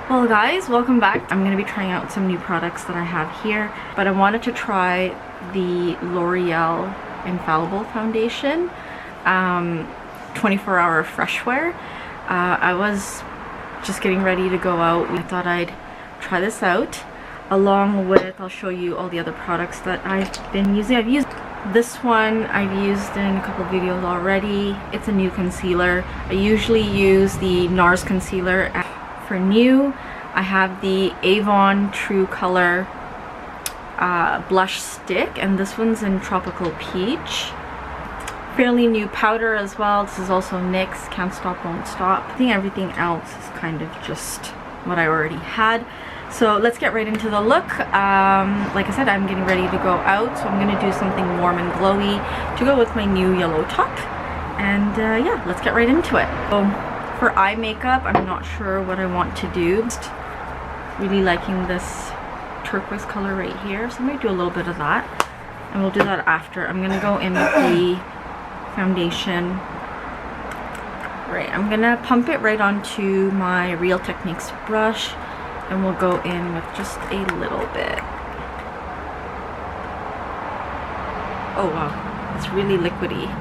Well guys, welcome back. I'm going to be trying out some new products that I have here, but I wanted to try the L'Oreal Infallible foundation, 24-hour fresh wear. I was just getting ready to go out. I thought I'd try this out along with, I'll show you all the other products that I've been using. I've used this one, I've used in a couple of videos already. It's a new concealer. I usually use the NARS concealer. For new, I have the Avon True Color blush stick, and this one's in Tropical Peach. Fairly new powder as well. This is also NYX, Can't Stop Won't Stop. I think everything else is kind of just what I already had. So let's get right into the look. Like I said, I'm getting ready to go out, so I'm going to do something warm and glowy to go with my new yellow top. And yeah, let's get right into it. So, for eye makeup, I'm not sure what I want to do. Just really liking this turquoise color right here, so I'm going to do a little bit of that, and we'll do that after. I'm going to go in with the foundation. Right, I'm going to pump it right onto my Real Techniques brush, and we'll go in with just a little bit. Oh wow, it's really liquidy.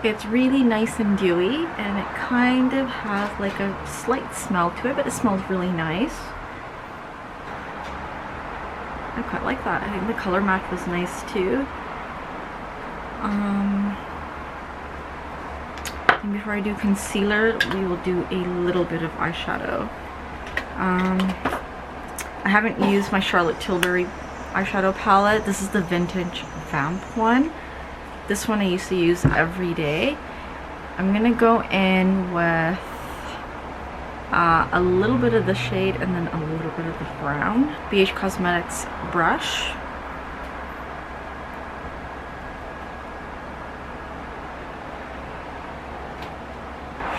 It's really nice and dewy, and it kind of has like a slight smell to it, but it smells really nice. I quite like that. I think the color match was nice too. And before I do concealer, we will do a little bit of eyeshadow. I haven't used my Charlotte Tilbury eyeshadow palette. This is the vintage Vamp one. This one I used to use every day. I'm gonna go in with a little bit of the shade and then a little bit of the brown. Beige Cosmetics brush.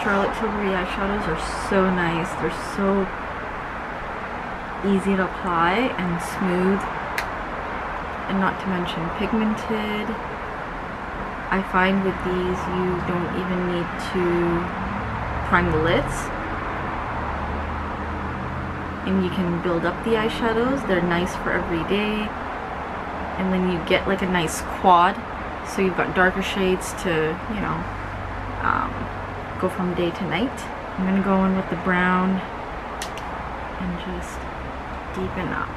Charlotte Tilbury eyeshadows are so nice. They're so easy to apply and smooth, and not to mention pigmented. I find with these you don't even need to prime the lids, and you can build up the eyeshadows. They're nice for every day, and then you get like a nice quad, so you've got darker shades to, you know, go from day to night. I'm gonna go in with the brown and just deepen up.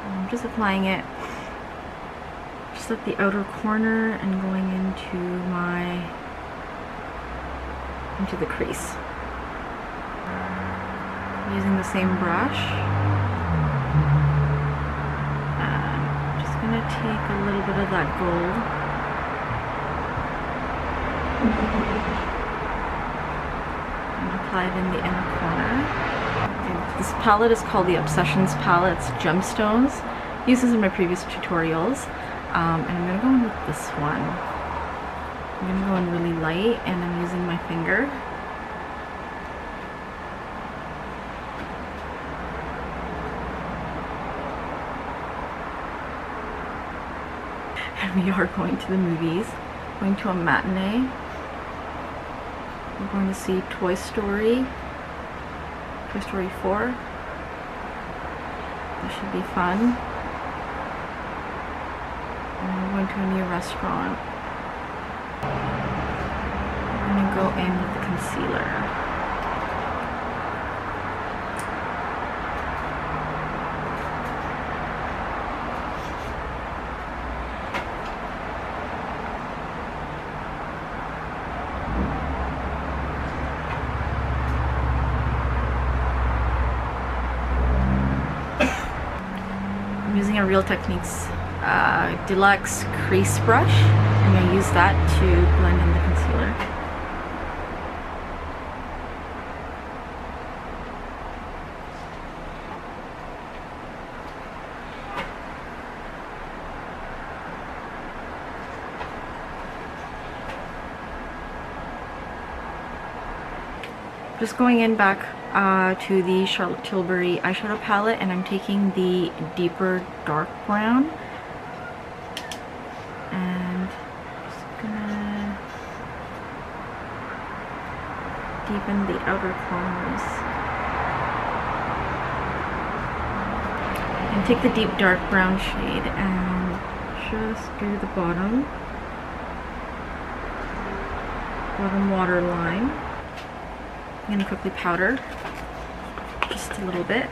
I'm just applying it just at the outer corner and going into the crease. Using the same brush. I'm just gonna take a little bit of that gold and apply it in the inner corner. This palette is called the Obsessions palette. It's Gemstones. Used this in my previous tutorials. And I'm going to go in with this one. I'm going to go in really light, and I'm using my finger. And we are going to the movies. Going to a matinee. We're going to see Toy Story 4. That should be fun. And we're going to a new restaurant. I'm going to go in with the concealer. I'm using a Real Techniques Deluxe crease brush. I'm going to use that to blend in the concealer. Just going in back to the Charlotte Tilbury eyeshadow palette, and I'm taking the deeper dark brown. And just gonna deepen the outer corners. And take the deep dark brown shade and just do the bottom waterline. I'm going to quickly powder just a little bit.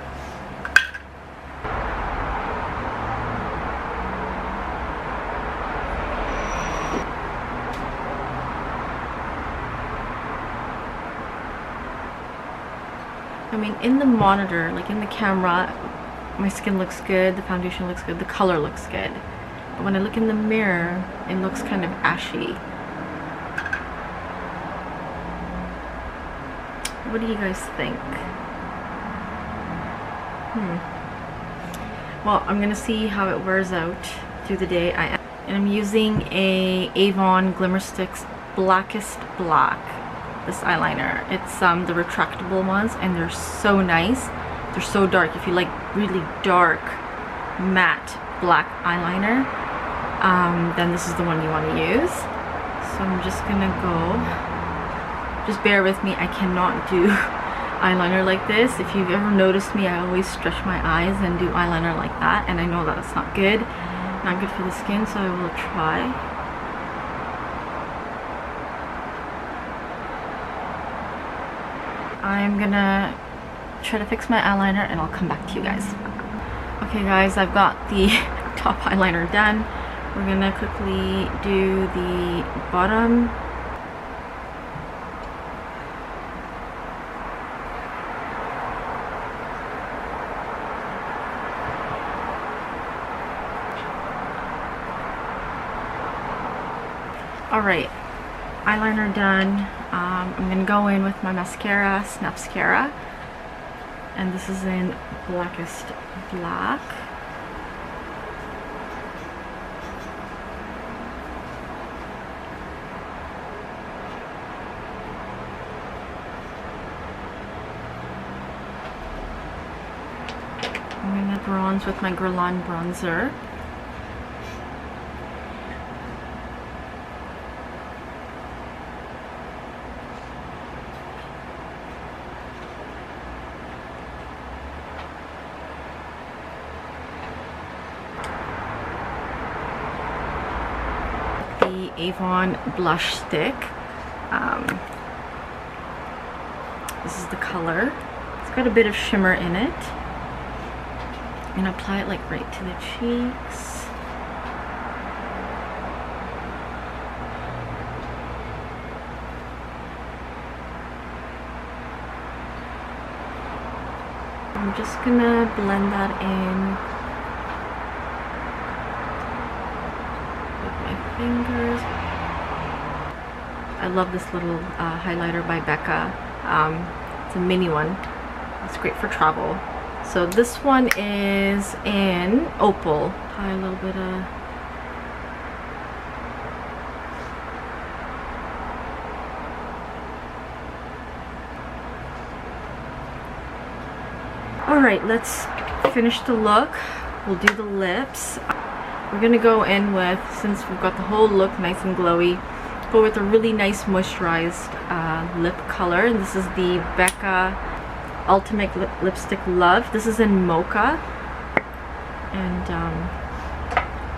I mean, in the monitor, like in the camera, my skin looks good, the foundation looks good, the color looks good. But when I look in the mirror, it looks kind of ashy. What do you guys think? Well, I'm gonna see how it wears out through the day. And I'm using a Avon Glimmersticks Blackest Black, this eyeliner. It's the retractable ones, and they're so nice. They're so dark. If you like really dark matte black eyeliner, then this is the one you want to use. So I'm just gonna go. Just bear with me, I cannot do eyeliner like this. If you've ever noticed me, I always stretch my eyes and do eyeliner like that, and I know that it's not good for the skin, so I will try. I'm gonna try to fix my eyeliner and I'll come back to you guys. Okay guys, I've got the top eyeliner done. We're gonna quickly do the bottom. Alright, eyeliner done. I'm gonna go in with my mascara, Snapscara, and this is in Blackest Black. I'm gonna bronze with my Guerlain bronzer. Avon blush stick. This is the color. It's got a bit of shimmer in it. I'm gonna apply it like right to the cheeks. I'm just gonna blend that in fingers. I love this little highlighter by Becca. It's a mini one. It's great for travel. So this one is in Opal. Apply a little bit of Alright, let's finish the look. We'll do the lips. We're gonna go in with, since we've got the whole look nice and glowy, go with a really nice moisturized lip color. And this is the Becca Ultimate Lipstick Love. This is in Mocha. And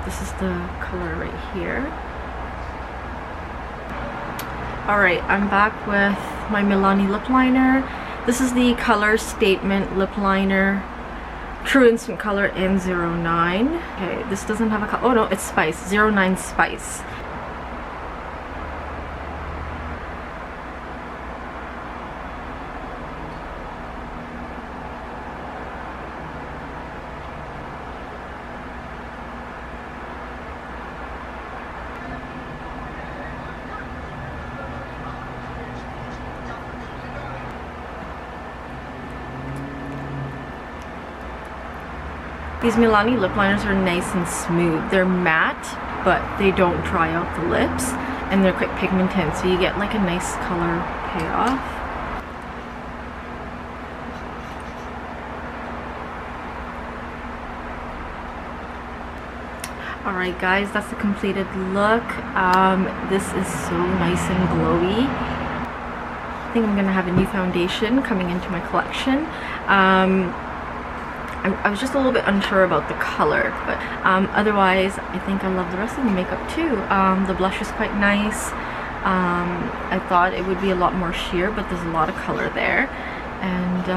this is the color right here. Alright, I'm back with my Milani lip liner. This is the Color Statement lip liner. True Instant Color in 09. Okay, this doesn't have a color. Oh no, it's Spice. 09 Spice. These Milani lip liners are nice and smooth. They're matte, but they don't dry out the lips, and they're quite pigmented, so you get like a nice color payoff. Alright guys, that's the completed look. This is so nice and glowy. I think I'm gonna have a new foundation coming into my collection. I was just a little bit unsure about the color, but otherwise I think I love the rest of the makeup too. The blush is quite nice. I thought it would be a lot more sheer, but there's a lot of color there. And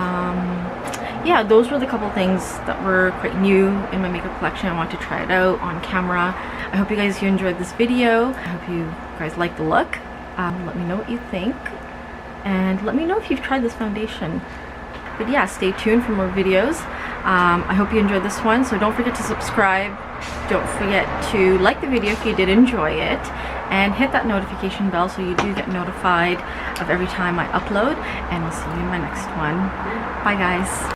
yeah, those were the couple things that were quite new in my makeup collection. I want to try it out on camera. I hope you guys enjoyed this video. I hope you guys like the look. Let me know what you think, and let me know if you've tried this foundation. But yeah, stay tuned for more videos. I hope you enjoyed this one, so don't forget to subscribe. Don't forget to like the video if you did enjoy it, and hit that notification bell so you do get notified of every time I upload. And I'll see you in my next one. Bye guys.